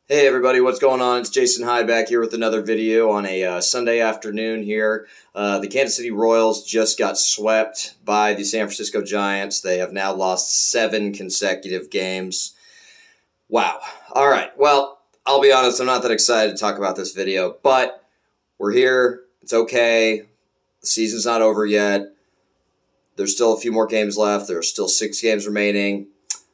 Hey everybody, what's going on? It's Jason Hyde back here with another video on a Sunday afternoon here. The Kansas City Royals just got swept by the San Francisco Giants. They have now lost 7 consecutive games. Wow. All right. Well, I'll be honest, I'm not that excited to talk about this video, but we're here. It's okay. The season's not over yet. There's still a few more games left. There are still 6 games remaining.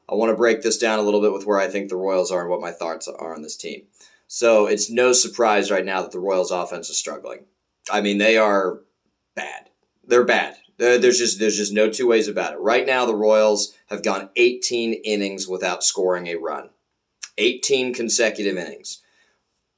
I want to break this down a little bit with where I think the Royals are and what my thoughts are on this team. So it's no surprise right now that the Royals offense is struggling. I mean, they are bad. They're bad. There's just no two ways about it. Right now, the Royals have gone 18 innings without scoring a run. 18 consecutive innings.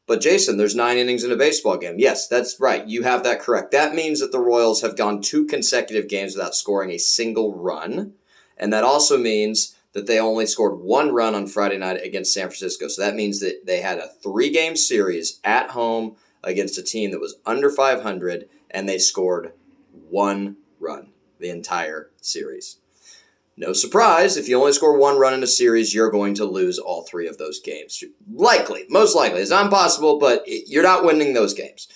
But Jason, there's 9 innings in a baseball game. Yes, that's right. You have that correct. That means that the Royals have gone 2 consecutive games without scoring a single run. And that also means that they only scored 1 run on Friday night against San Francisco. So that means that they had a 3-game series at home against a team that was under 500, and they scored 1 run the entire series. No surprise, if you only score 1 run in a series, you're going to lose all 3 of those games. Likely, most likely. It's not impossible, but you're not winning those games.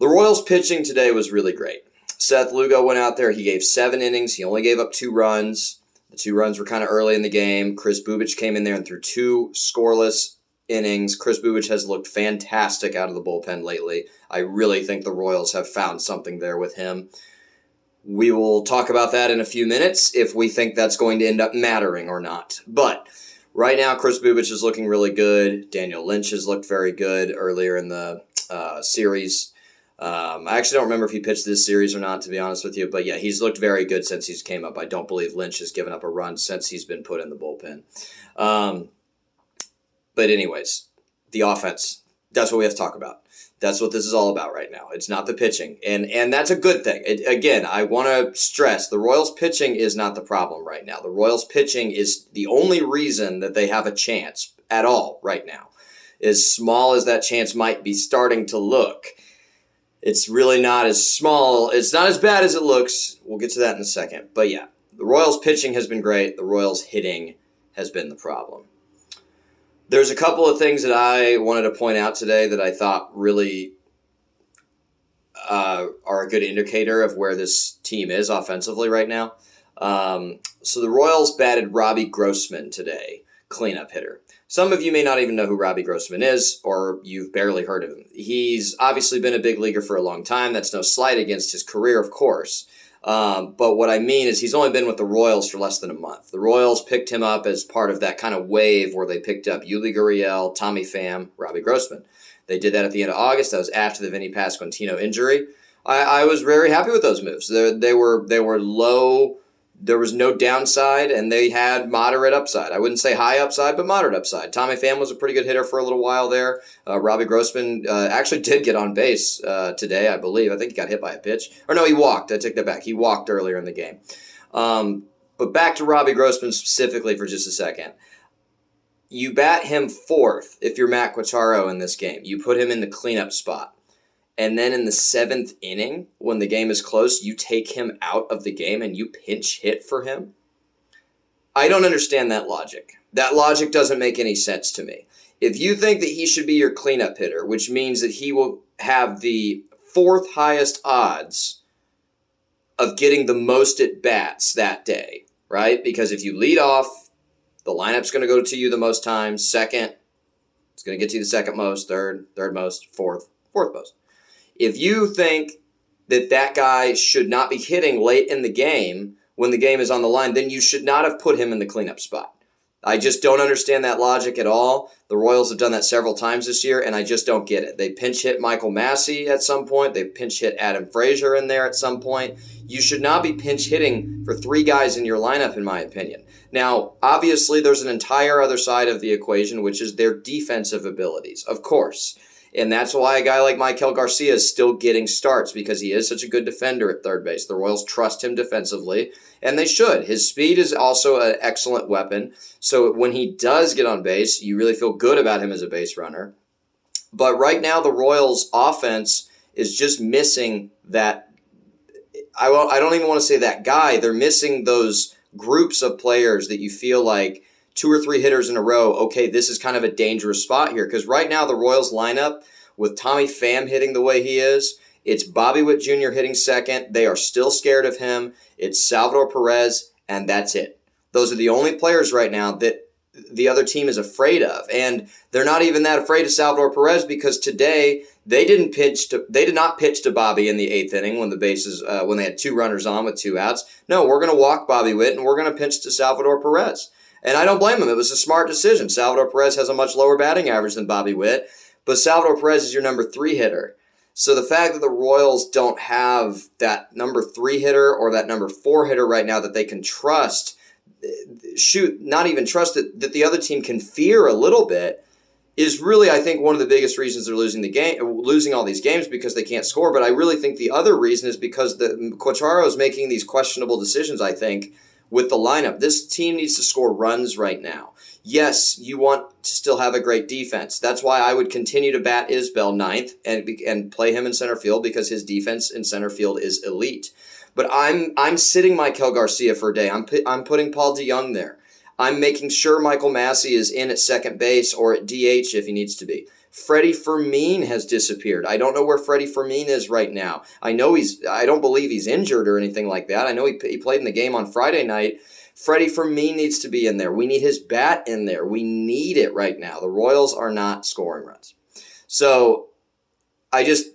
The Royals pitching today was really great. Seth Lugo went out there. He gave 7 innings. He only gave up 2 runs. The 2 runs were kind of early in the game. Kris Bubic came in there and threw 2 scoreless innings. Kris Bubic has looked fantastic out of the bullpen lately. I really think the Royals have found something there with him. We will talk about that in a few minutes if we think that's going to end up mattering or not. But right now, Kris Bubic is looking really good. Daniel Lynch has looked very good earlier in the series. I actually don't remember if he pitched this series or not, to be honest with you. But yeah, he's looked very good since he's came up. I don't believe Lynch has given up a run since he's been put in the bullpen. But anyways, the offense, that's what we have to talk about. That's what this is all about right now. It's not the pitching. And that's a good thing. Again, I want to stress the Royals pitching is not the problem right now. The Royals pitching is the only reason that they have a chance at all right now. As small as that chance might be starting to look, it's really not as small. It's not as bad as it looks. We'll get to that in a second. But yeah, the Royals pitching has been great. The Royals hitting has been the problem. There's a couple of things that I wanted to point out today that I thought really are a good indicator of where this team is offensively right now. So the Royals batted Robbie Grossman today, cleanup hitter. Some of you may not even know who Robbie Grossman is, or you've barely heard of him. He's obviously been a big leaguer for a long time. That's no slight against his career, of course. But what I mean is he's only been with the Royals for less than a month. The Royals picked him up as part of that kind of wave where they picked up Yuli Gurriel, Tommy Pham, Robbie Grossman. They did that at the end of August. That was after the Vinny Pasquantino injury. I was very happy with those moves. They were low. There was no downside, and they had moderate upside. I wouldn't say high upside, but moderate upside. Tommy Pham was a pretty good hitter for a little while there. Robbie Grossman actually did get on base today, I believe. I think he got hit by a pitch. Or no, he walked. I take that back. He walked earlier in the game. But back to Robbie Grossman specifically for just a second. You bat him 4th if you're Matt Quatraro in this game. You put him in the cleanup spot. And then in the 7th inning, when the game is close, you take him out of the game and you pinch hit for him? I don't understand that logic. That logic doesn't make any sense to me. If you think that he should be your cleanup hitter, which means that he will have the 4th highest odds of getting the most at-bats that day, right? Because if you lead off, the lineup's going to go to you the most times. Second, it's going to get to you the second most. Third most. Fourth most. If you think that that guy should not be hitting late in the game when the game is on the line, then you should not have put him in the cleanup spot. I just don't understand that logic at all. The Royals have done that several times this year, and I just don't get it. They pinch hit Michael Massey at some point. They pinch hit Adam Frazier in there at some point. You should not be pinch hitting for 3 guys in your lineup, in my opinion. Now, obviously, there's an entire other side of the equation, which is their defensive abilities, of course. And that's why a guy like Maikel Garcia is still getting starts, because he is such a good defender at third base. The Royals trust him defensively, and they should. His speed is also an excellent weapon. So when he does get on base, you really feel good about him as a base runner. But right now, the Royals' offense is just missing that. I don't even want to say that guy. They're missing those groups of players that you feel like 2 or 3 hitters in a row, okay, this is kind of a dangerous spot here. Because right now the Royals lineup with Tommy Pham hitting the way he is, it's Bobby Witt Jr. hitting second. They are still scared of him. It's Salvador Perez, and that's it. Those are the only players right now that the other team is afraid of. And they're not even that afraid of Salvador Perez because today they did not pitch to Bobby in the 8th inning when when they had 2 runners on with 2 outs. No, we're going to walk Bobby Witt and we're going to pitch to Salvador Perez. And I don't blame him. It was a smart decision. Salvador Perez has a much lower batting average than Bobby Witt, but Salvador Perez is your number 3 hitter. So the fact that the Royals don't have that number 3 hitter or that number 4 hitter right now that they can trust, not even trust that the other team can fear a little bit, is really, I think, one of the biggest reasons they're losing all these games because they can't score. But I really think the other reason is because Quatraro is making these questionable decisions, I think, with the lineup. This team needs to score runs right now. Yes, you want to still have a great defense. That's why I would continue to bat Isbel 9th and play him in center field because his defense in center field is elite. But I'm sitting Maikel Garcia for a day. I'm putting Paul DeJong there. I'm making sure Michael Massey is in at second base or at DH if he needs to be. Freddie Fermin has disappeared. I don't know where Freddie Fermin is right now. I don't believe he's injured or anything like that. I know he played in the game on Friday night. Freddie Fermin needs to be in there. We need his bat in there. We need it right now. The Royals are not scoring runs. So I just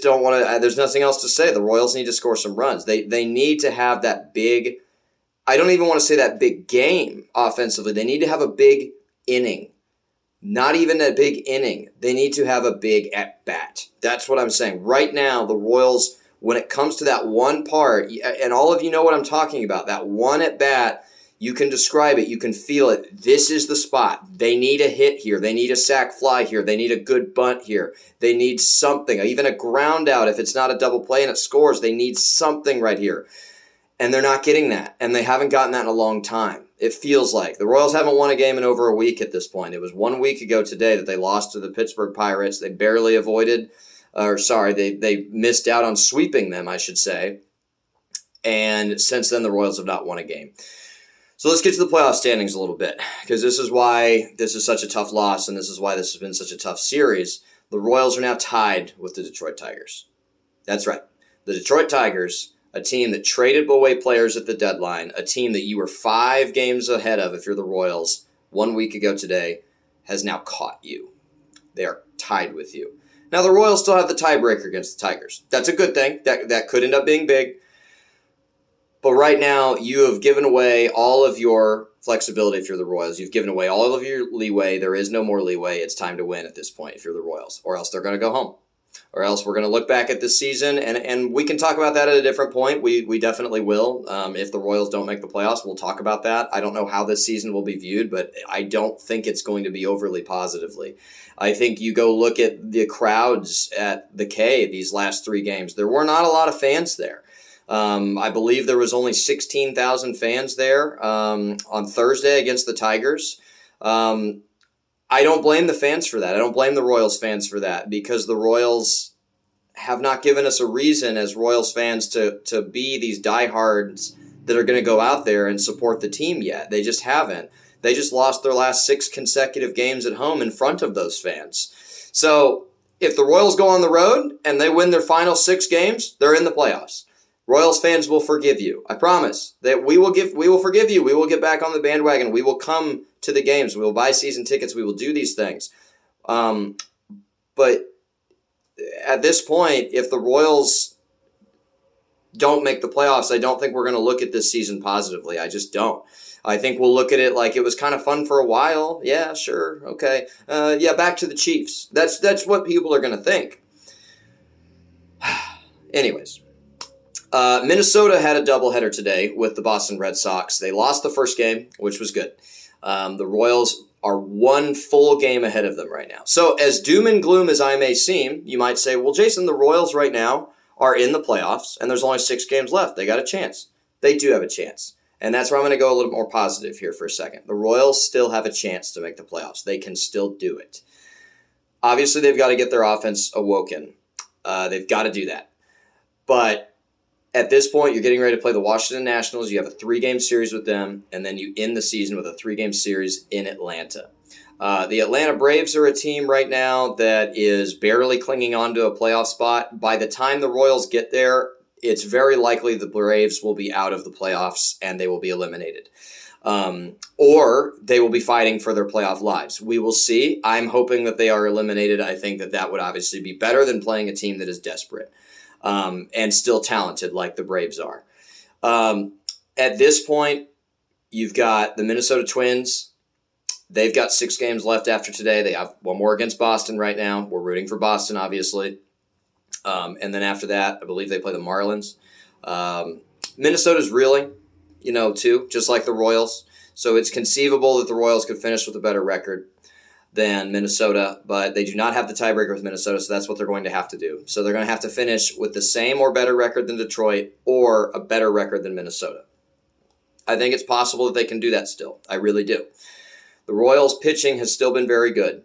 don't want to. There's nothing else to say. The Royals need to score some runs. They need to have that big. I don't even want to say that big game offensively. They need to have a big inning. Not even a big inning. They need to have a big at bat. That's what I'm saying. Right now, the Royals, when it comes to that one part, and all of you know what I'm talking about, that one at bat, you can describe it. You can feel it. This is the spot. They need a hit here. They need a sac fly here. They need a good bunt here. They need something, even a ground out. If it's not a double play and it scores, they need something right here. And they're not getting that. And they haven't gotten that in a long time. It feels like. The Royals haven't won a game in over a week at this point. It was 1 week ago today that they lost to the Pittsburgh Pirates. They barely they missed out on sweeping them, I should say. And since then, the Royals have not won a game. So let's get to the playoff standings a little bit, because this is why this is such a tough loss, and this is why this has been such a tough series. The Royals are now tied with the Detroit Tigers. That's right. The Detroit Tigers, a team that traded away players at the deadline, a team that you were 5 games ahead of if you're the Royals 1 week ago today, has now caught you. They are tied with you. Now, the Royals still have the tiebreaker against the Tigers. That's a good thing. That could end up being big. But right now, you have given away all of your flexibility if you're the Royals. You've given away all of your leeway. There is no more leeway. It's time to win at this point if you're the Royals, or else they're going to go home. Or else we're going to look back at this season, and we can talk about that at a different point. We definitely will. If the Royals don't make the playoffs, we'll talk about that. I don't know how this season will be viewed, but I don't think it's going to be overly positively. I think you go look at the crowds at the K these last 3 games. There were not a lot of fans there. I believe there was only 16,000 fans there on Thursday against the Tigers. I don't blame the fans for that. I don't blame the Royals fans for that, because the Royals have not given us a reason as Royals fans to be these diehards that are going to go out there and support the team yet. They just haven't. They just lost their last 6 consecutive games at home in front of those fans. So if the Royals go on the road and they win their final 6 games, they're in the playoffs. Royals fans will forgive you. I promise that we will forgive you. We will get back on the bandwagon. We will come to the games. We will buy season tickets. We will do these things. But at this point, if the Royals don't make the playoffs, I don't think we're going to look at this season positively. I just don't. I think we'll look at it like it was kind of fun for a while. Yeah, sure. Okay. Back to the Chiefs. That's what people are going to think. Anyways. Minnesota had a doubleheader today with the Boston Red Sox. They lost the first game, which was good. The Royals are 1 full game ahead of them right now. So as doom and gloom as I may seem, you might say, well, Jason, the Royals right now are in the playoffs, and there's only 6 games left. They got a chance. They do have a chance. And that's where I'm going to go a little more positive here for a second. The Royals still have a chance to make the playoffs. They can still do it. Obviously, they've got to get their offense awoken. They've got to do that. But At this point, you're getting ready to play the Washington Nationals. You have a 3-game series with them, and then you end the season with a 3-game series in Atlanta. The Atlanta Braves are a team right now that is barely clinging on to a playoff spot. By the time the Royals get there, it's very likely the Braves will be out of the playoffs and they will be eliminated. Or they will be fighting for their playoff lives. We will see. I'm hoping that they are eliminated. I think that that would obviously be better than playing a team that is desperate and still talented like the Braves are. At this point, you've got the Minnesota Twins. They've got 6 games left after today. They have one more against Boston right now. We're rooting for Boston, obviously. And then after that, I believe they play the Marlins. Minnesota's reeling, too, just like the Royals. So it's conceivable that the Royals could finish with a better record than Minnesota, but they do not have the tiebreaker with Minnesota, so that's what they're going to have to do. So they're going to have to finish with the same or better record than Detroit or a better record than Minnesota. I think it's possible that they can do that still. I really do. The Royals' pitching has still been very good.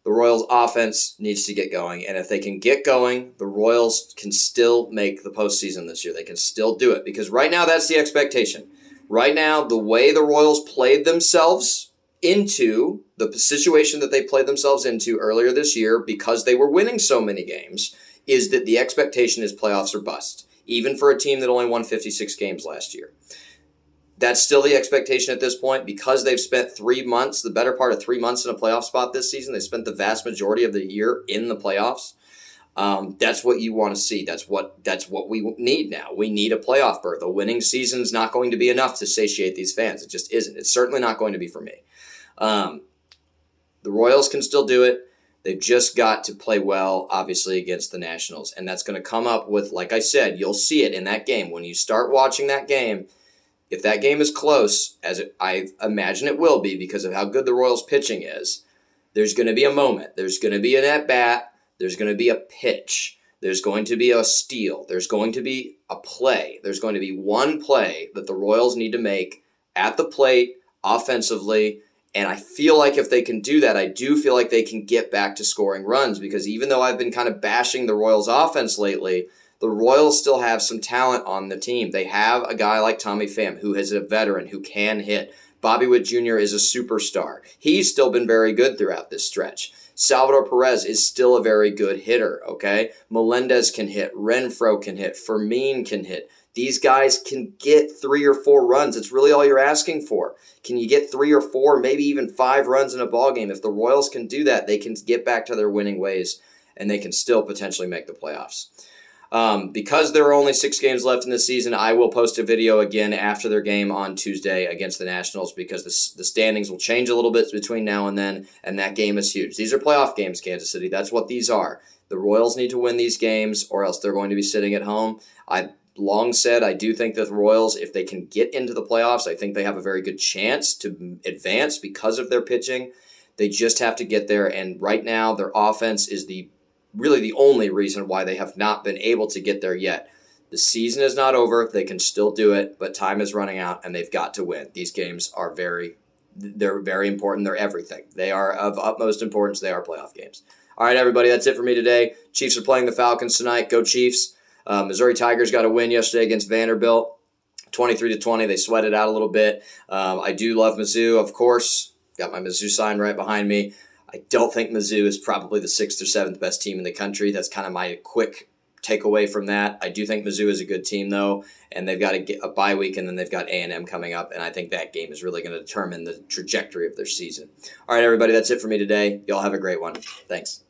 The Royals' offense needs to get going, and if they can get going, the Royals can still make the postseason this year. They can still do it, because right now that's the expectation. Right now, the way the Royals played themselves into the situation that they played themselves into earlier this year, because they were winning so many games, is that the expectation is playoffs or bust, even for a team that only won 56 games last year. That's still the expectation at this point, because they've spent 3 months, the better part of 3 months in a playoff spot this season. They spent the vast majority of the year in the playoffs. That's what you want to see. That's what we need now. We need a playoff berth. A winning season is not going to be enough to satiate these fans. It just isn't. It's certainly not going to be for me. The Royals can still do it. They've just got to play well, obviously, against the Nationals. And that's going to come up with, like I said, you'll see it in that game. When you start watching that game, if that game is close, as I imagine it will be because of how good the Royals' pitching is, there's going to be a moment. There's going to be an at-bat. There's going to be a pitch. There's going to be a steal. There's going to be a play. There's going to be one play that the Royals need to make at the plate offensively. And I feel like if they can do that, I do feel like they can get back to scoring runs, because even though I've been kind of bashing the Royals' offense lately, the Royals still have some talent on the team. They have a guy like Tommy Pham, who is a veteran, who can hit. Bobby Witt Jr. is a superstar. He's still been very good throughout this stretch. Salvador Perez is still a very good hitter, okay? Melendez can hit. Renfroe can hit. Fermin can hit. These guys can get 3 or 4 runs. It's really all you're asking for. Can you get 3 or 4, maybe even 5 runs in a ballgame? If the Royals can do that, they can get back to their winning ways, and they can still potentially make the playoffs. Because there are only 6 games left in the season, I will post a video again after their game on Tuesday against the Nationals, because the standings will change a little bit between now and then, and that game is huge. These are playoff games, Kansas City. That's what these are. The Royals need to win these games, or else they're going to be sitting at home. I've long said I do think that the Royals, if they can get into the playoffs, I think they have a very good chance to advance because of their pitching. They just have to get there, and right now their offense is really the only reason why they have not been able to get there yet. The season is not over. They can still do it, but time is running out, and they've got to win. These games are very important. They're everything. They are of utmost importance. They are playoff games. All right, everybody, that's it for me today. Chiefs are playing the Falcons tonight. Go Chiefs. Missouri Tigers got a win yesterday against Vanderbilt, 23-20. They sweated out a little bit. I do love Mizzou, of course. Got my Mizzou sign right behind me. I don't think Mizzou is probably the 6th or 7th best team in the country. That's kind of my quick takeaway from that. I do think Mizzou is a good team, though, and they've got to get a bye week, and then they've got A&M coming up, and I think that game is really going to determine the trajectory of their season. All right, everybody, that's it for me today. Y'all have a great one. Thanks.